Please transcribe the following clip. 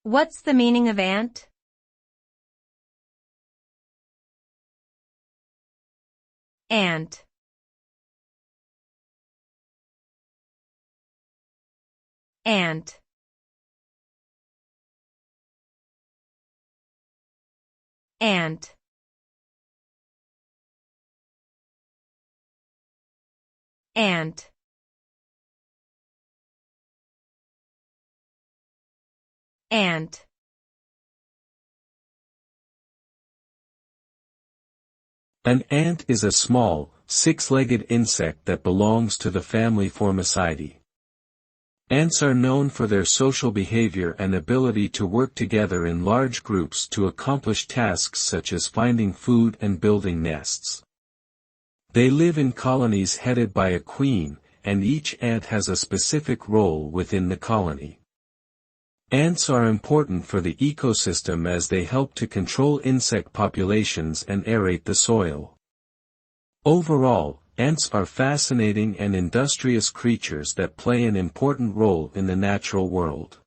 What's the meaning of ant? Ant. Ant. Ant. Ant. Ant. An ant is a small, six-legged insect that belongs to the family Formicidae. Ants are known for their social behavior and ability to work together in large groups to accomplish tasks such as finding food and building nests. They live in colonies headed by a queen, and each ant has a specific role within the colony. Ants are important for the ecosystem as they help to control insect populations and aerate the soil. Overall, ants are fascinating and industrious creatures that play an important role in the natural world.